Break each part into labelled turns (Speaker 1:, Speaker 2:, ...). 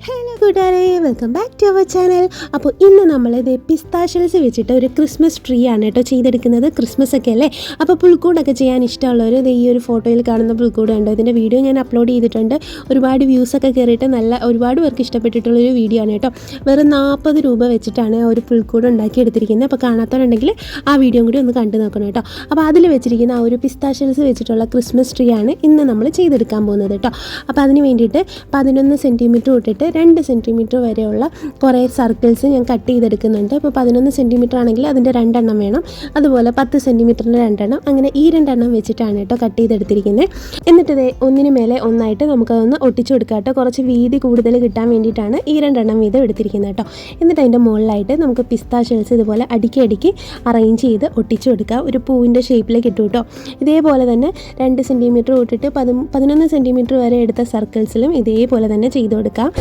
Speaker 1: Hello കൂട്ടുകാരെ, welcome back to our channel. അപ്പോൾ ഇന്ന് നമ്മളിത് പിസ്താഷ്യൽസ് വെച്ചിട്ട് ഒരു ക്രിസ്മസ് ട്രീ ആണ് കേട്ടോ ചെയ്തെടുക്കുന്നത്. ക്രിസ്മസ് ഒക്കെ അല്ലേ, അപ്പോൾ പുൽക്കൂടൊക്കെ ചെയ്യാൻ ഇഷ്ടമുള്ളവർ ഇത് ഈ ഒരു ഫോട്ടോയിൽ കാണുന്ന പുൽക്കൂട് കണ്ടോ. ഇതിൻ്റെ വീഡിയോ ഞാൻ അപ്ലോഡ് ചെയ്തിട്ടുണ്ട്. ഒരുപാട് വ്യൂസൊക്കെ കയറിയിട്ട് ഒരുപാട് പേർക്ക് ഇഷ്ടപ്പെട്ടിട്ടുള്ളൊരു വീഡിയോ ആണ് കേട്ടോ. വെറും 40 രൂപ വെച്ചിട്ടാണ് ആ ഒരു പുൽക്കൂട് ഉണ്ടാക്കിയെടുത്തിരിക്കുന്നത്. അപ്പോൾ കാണാത്തവരുണ്ടെങ്കിൽ ആ വീഡിയോ കൂടി ഒന്ന് കണ്ടു നോക്കണം കേട്ടോ. അപ്പോൾ അതിൽ വെച്ചിരിക്കുന്ന ആ ഒരു പിസ്താഷ്യൽസ് വെച്ചിട്ടുള്ള ക്രിസ്മസ് ട്രീ ആണ് ഇന്ന് നമ്മൾ ചെയ്തെടുക്കാൻ പോകുന്നത് കേട്ടോ. അപ്പോൾ അതിന് വേണ്ടിയിട്ട് 11 സെൻറ്റിമീറ്റർ തൊട്ടിട്ട് 2 സെൻറ്റിമീറ്റർ വരെയുള്ള കുറേ സർക്കിൾസ് ഞാൻ കട്ട് ചെയ്തെടുക്കുന്നുണ്ട്. അപ്പോൾ 11 സെൻറ്റിമീറ്റർ ആണെങ്കിൽ അതിൻ്റെ 2 എണ്ണം വേണം. അതുപോലെ 10 സെൻറ്റിമീറ്ററിൻ്റെ 2 എണ്ണം, അങ്ങനെ ഈ 2 എണ്ണം വെച്ചിട്ടാണ് കേട്ടോ കട്ട് ചെയ്തെടുത്തിരിക്കുന്നത്. എന്നിട്ട് ഒന്നിന് മേലെ ഒന്നായിട്ട് നമുക്കതൊന്ന് ഒട്ടിച്ചു കൊടുക്കാം കേട്ടോ. കുറച്ച് വീതി കൂടുതൽ കിട്ടാൻ വേണ്ടിയിട്ടാണ് ഈ 2 എണ്ണം വീതം എടുത്തിരിക്കുന്നത് കേട്ടോ. എന്നിട്ട് അതിൻ്റെ മുകളിലായിട്ട് നമുക്ക് പിസ്താഷ്യൽസ് ഇതുപോലെ അടുക്കി അറേഞ്ച് ചെയ്ത് ഒട്ടിച്ചു കൊടുക്കാം. ഒരു പൂവിൻ്റെ ഷേപ്പിലേക്ക് ഇട്ടു കേട്ടോ. ഇതേപോലെ തന്നെ 2 സെൻറ്റിമീറ്റർ തൊട്ടിട്ട് 11 സെൻറ്റിമീറ്റർ വരെ എടുത്ത സർക്കിൾസിലും ഇതേപോലെ തന്നെ ചെയ്ത് കൊടുക്കാം.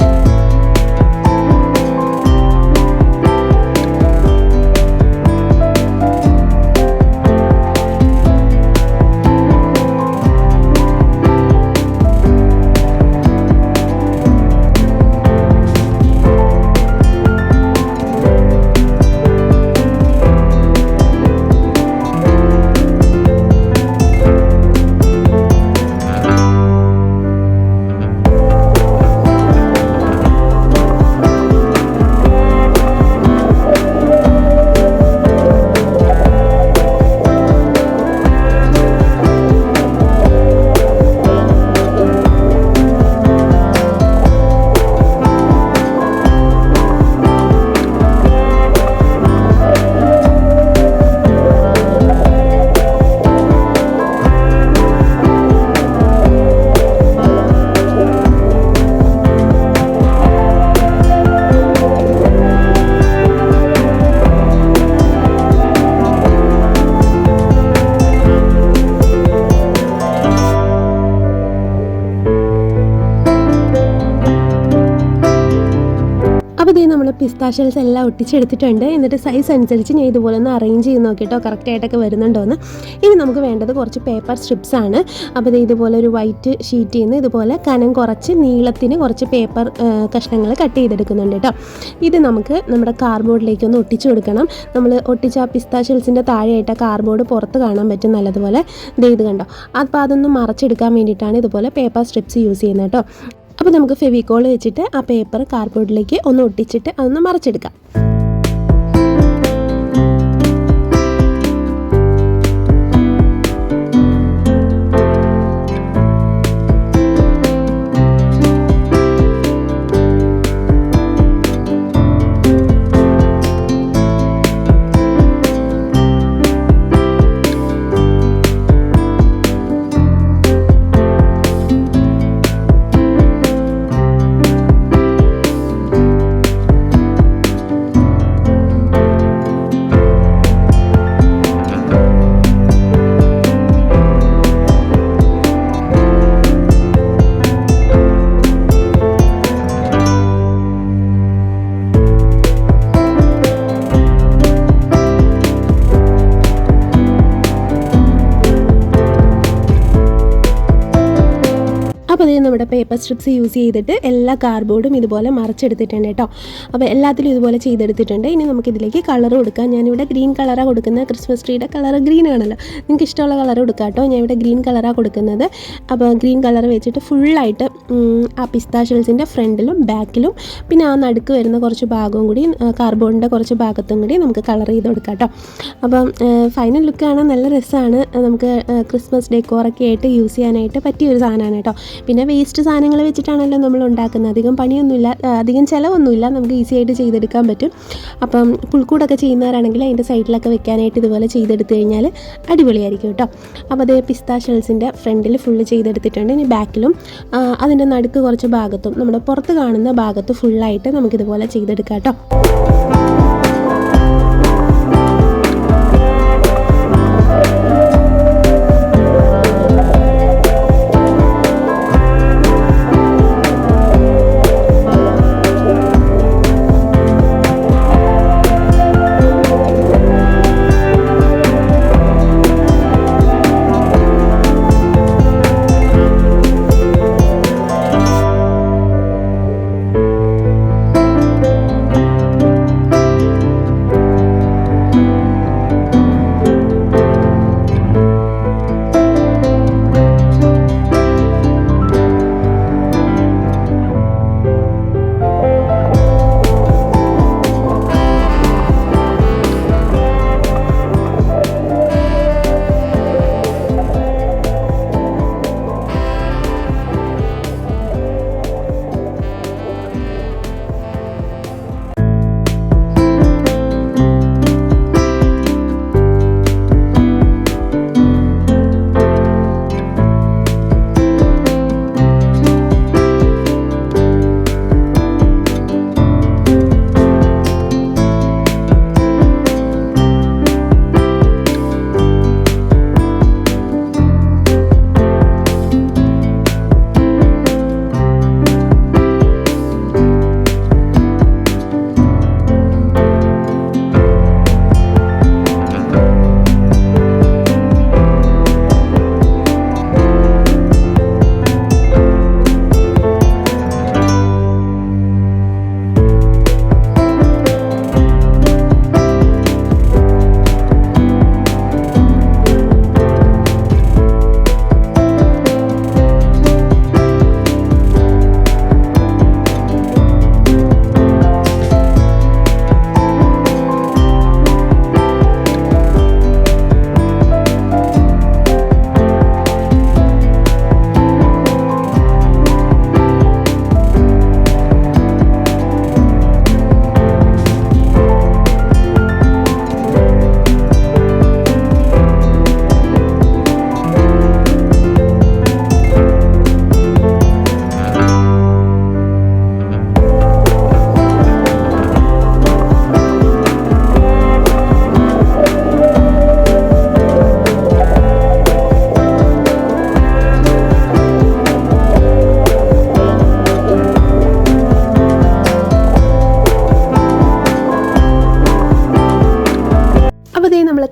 Speaker 1: അപ്പോൾ ഇതേ നമ്മൾ പിസ്താഷ്യൽസ് എല്ലാം ഒട്ടിച്ചെടുത്തിട്ടുണ്ട്. എന്നിട്ട് സൈസ് അനുസരിച്ച് ഞാൻ ഇതുപോലെ ഒന്ന് അറേഞ്ച് ചെയ്ത് നോക്കിയിട്ടോ കറക്റ്റായിട്ടൊക്കെ വരുന്നുണ്ടോയെന്ന്. ഇനി നമുക്ക് വേണ്ടത് കുറച്ച് പേപ്പർ സ്ട്രിപ്സ് ആണ്. അപ്പോൾ ഇത് ഇതുപോലെ ഒരു വൈറ്റ് ഷീറ്റിൽ നിന്ന് ഇതുപോലെ കനം കുറച്ച് നീളത്തിന് കുറച്ച് പേപ്പർ കഷ്ണങ്ങൾ കട്ട് ചെയ്തെടുക്കുന്നുണ്ട് കേട്ടോ. ഇത് നമുക്ക് നമ്മുടെ കാർഡ്ബോർഡിലേക്ക് ഒന്ന് ഒട്ടിച്ചു കൊടുക്കണം. നമ്മൾ ഒട്ടിച്ച ആ പിസ്താഷ്യൽസിൻ്റെ താഴെയായിട്ട് കാർഡ്ബോർഡ് പുറത്ത് കാണാൻ പറ്റും നല്ലതുപോലെ. ഇത് കണ്ടോ. അപ്പോൾ അതൊന്ന് മറച്ചെടുക്കാൻ വേണ്ടിയിട്ടാണ് ഇതുപോലെ പേപ്പർ സ്ട്രിപ്സ് യൂസ് ചെയ്യുന്നത് കേട്ടോ. അപ്പോൾ നമുക്ക് ഫെവിക്കോൾ വെച്ചിട്ട് ആ പേപ്പർ കാർഡ്ബോർഡിലേക്ക് ഒന്ന് ഒട്ടിച്ചിട്ട് അതൊന്ന് മറച്ചെടുക്കാം. അപ്പോൾ അതേ നമ്മുടെ പേപ്പർ സ്ട്രിപ്സ് യൂസ് ചെയ്തിട്ട് എല്ലാ കാർഡ്ബോർഡും ഇതുപോലെ മറച്ചെടുത്തിട്ടുണ്ട് കേട്ടോ. അപ്പോൾ എല്ലാത്തിലും ഇതുപോലെ ചെയ്തെടുത്തിട്ടുണ്ട്. ഇനി നമുക്കിതിലേക്ക് കളർ കൊടുക്കാം. ഞാനിവിടെ ഗ്രീൻ കളറാണ് കൊടുക്കുന്നത്. ക്രിസ്മസ് ട്രീയുടെ കളർ ഗ്രീൻ ആണല്ലോ, നിങ്ങൾക്ക് ഇഷ്ടമുള്ള കളർ കൊടുക്കാം കേട്ടോ. ഞാൻ ഇവിടെ ഗ്രീൻ കളറാണ് കൊടുക്കുന്നത്. അപ്പോൾ ഗ്രീൻ കളർ വെച്ചിട്ട് ഫുള്ളായിട്ട് ആ പിസ്താഷ്യൽസിൻ്റെ ഫ്രണ്ടിലും ബാക്കിലും പിന്നെ ആ നടുക്ക് വരുന്ന കുറച്ച് ഭാഗവും കൂടി കാർഡ്ബോർഡിൻ്റെ കുറച്ച് ഭാഗത്തും കൂടി നമുക്ക് കളർ ചെയ്ത് കൊടുക്കാം കേട്ടോ. അപ്പം ഫൈനൽ ലുക്ക് കാണാൻ നല്ല രസമാണ്. നമുക്ക് ക്രിസ്മസ് ഡെക്കോറൊക്കെ ആയിട്ട് യൂസ് ചെയ്യാനായിട്ട് പറ്റിയൊരു സാധനമാണ് കേട്ടോ. പിന്നെ വേസ്റ്റ് സാധനങ്ങൾ വെച്ചിട്ടാണല്ലോ നമ്മൾ ഉണ്ടാക്കുന്നത്. അധികം പണിയൊന്നുമില്ല, അധികം ചിലവൊന്നുമില്ല, നമുക്ക് ഈസി ആയിട്ട് ചെയ്തെടുക്കാൻ പറ്റും. അപ്പം പുൽക്കൂടൊക്കെ ചെയ്യുന്നവരാണെങ്കിൽ അതിൻ്റെ സൈഡിലൊക്കെ വെക്കാനായിട്ട് ഇതുപോലെ ചെയ്തെടുത്ത് കഴിഞ്ഞാൽ അടിപൊളിയായിരിക്കും കേട്ടോ. അപ്പോൾ അതേ പിസ്താഷ്യൽസിൻ്റെ ഫ്രണ്ടിൽ ഫുള്ള് ചെയ്തെടുത്തിട്ടുണ്ട്. ഇനി ബാക്കിലും അതിൻ്റെ നടുക്ക് കുറച്ച് ഭാഗത്തും നമ്മുടെ പുറത്ത് കാണുന്ന ഭാഗത്ത് ഫുള്ളായിട്ട് നമുക്കിതുപോലെ ചെയ്തെടുക്കാം കേട്ടോ.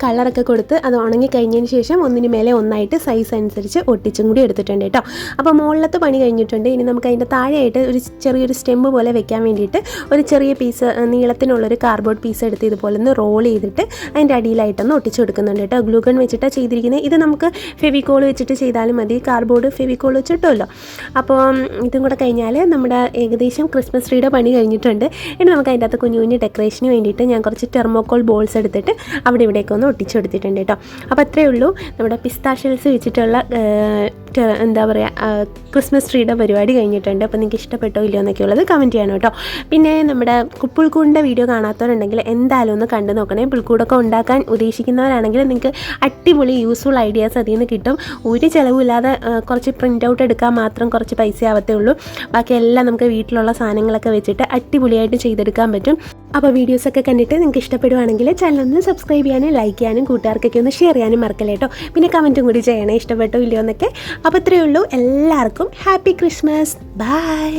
Speaker 1: കളറൊക്കെ കൊടുത്ത് അത് ഉണങ്ങി കഴിഞ്ഞതിന് ശേഷം ഒന്നിന് മേലെ ഒന്നായിട്ട് സൈസ് അനുസരിച്ച് ഒട്ടിച്ചും കൂടി എടുത്തിട്ടുണ്ട് കേട്ടോ. അപ്പോൾ മുകളിലത്തെ പണി കഴിഞ്ഞിട്ടുണ്ട്. ഇനി നമുക്ക് അതിൻ്റെ താഴെയായിട്ട് ഒരു ചെറിയൊരു സ്റ്റെമ്പ് പോലെ വെക്കാൻ വേണ്ടിയിട്ട് ഒരു ചെറിയ പീസ് നീളത്തിനുള്ളൊരു കാർഡ്ബോർഡ് പീസ് എടുത്ത് ഇതുപോലെ ഒന്ന് റോൾ ചെയ്തിട്ട് അതിൻ്റെ അടിയിലായിട്ടൊന്ന് ഒട്ടിച്ചു കൊടുക്കുന്നുണ്ട് കേട്ടോ. ഗ്ലൂഗൺ വെച്ചിട്ടാണ് ചെയ്തിരിക്കുന്നത്. ഇത് നമുക്ക് ഫെവിക്കോൾ വെച്ചിട്ട് ചെയ്താലും മതി, കാർഡ്ബോർഡ് ഫെവിക്കോൾ വെച്ചിട്ടുമല്ലോ. അപ്പോൾ ഇതും കൂടെ കഴിഞ്ഞാൽ നമ്മുടെ ഏകദേശം ക്രിസ്മസ് ട്രീയുടെ പണി കഴിഞ്ഞിട്ടുണ്ട്. ഇനി നമുക്ക് അതിൻ്റെ അകത്ത് കുഞ്ഞു കുഞ്ഞു ഡെക്കറേഷന് വേണ്ടിയിട്ട് ഞാൻ കുറച്ച് തെർമോക്കോൾ ബോൾസ് എടുത്തിട്ട് അവിടെ ഇവിടെയൊക്കെ ഒന്ന് ഒട്ടിച്ചു കൊടുത്തിട്ടുണ്ട് കേട്ടോ. അപ്പോൾ അത്രയേ ഉള്ളൂ നമ്മുടെ പിസ്താഷ്യൽസ് വെച്ചിട്ടുള്ള എന്താ പറയുക ക്രിസ്മസ് ട്രീയുടെ പരിപാടി കഴിഞ്ഞിട്ടുണ്ട്. അപ്പോൾ നിങ്ങൾക്ക് ഇഷ്ടപ്പെട്ടോ ഇല്ലയോ എന്നൊക്കെ ഉള്ളത് കമൻറ്റ് ചെയ്യണം കേട്ടോ. പിന്നെ നമ്മുടെ പുൽക്കൂടിൻ്റെ വീഡിയോ കാണാത്തവരുണ്ടെങ്കിൽ എന്തായാലും ഒന്ന് കണ്ടു നോക്കണേ. പുൽക്കൂടൊക്കെ ഉണ്ടാക്കാൻ ഉദ്ദേശിക്കുന്നവരാണെങ്കിൽ നിങ്ങൾക്ക് അടിപൊളി യൂസ്ഫുൾ ഐഡിയാസ് അതിൽ നിന്ന് കിട്ടും. ഒരു ചിലവില്ലാതെ കുറച്ച് പ്രിൻ്റ് ഔട്ട് എടുക്കാൻ മാത്രം കുറച്ച് പൈസ ആവത്തേ ഉള്ളൂ. ബാക്കിയെല്ലാം നമുക്ക് വീട്ടിലുള്ള സാധനങ്ങളൊക്കെ വെച്ചിട്ട് അടിപൊളിയായിട്ട് ചെയ്തെടുക്കാൻ പറ്റും. അപ്പോൾ വീഡിയോസൊക്കെ കണ്ടിട്ട് നിങ്ങൾക്ക് ഇഷ്ടപ്പെടുവാണെങ്കിൽ ചാനലൊന്ന് സബ്സ്ക്രൈബ് ചെയ്യാനും ലൈക്ക് ചെയ്യാനും കൂട്ടുകാർക്കൊക്കെ ഒന്ന് ഷെയർ ചെയ്യാനും മറക്കല്ലേ കേട്ടോ. പിന്നെ കമൻറ്റും കൂടി ചെയ്യണേ ഇഷ്ടപ്പെട്ടോ ഇല്ലയോ എന്നൊക്കെ. അപ്പോൾ ഇത്രയേ ഉള്ളൂ. എല്ലാവർക്കും ഹാപ്പി ക്രിസ്മസ്. ബൈ.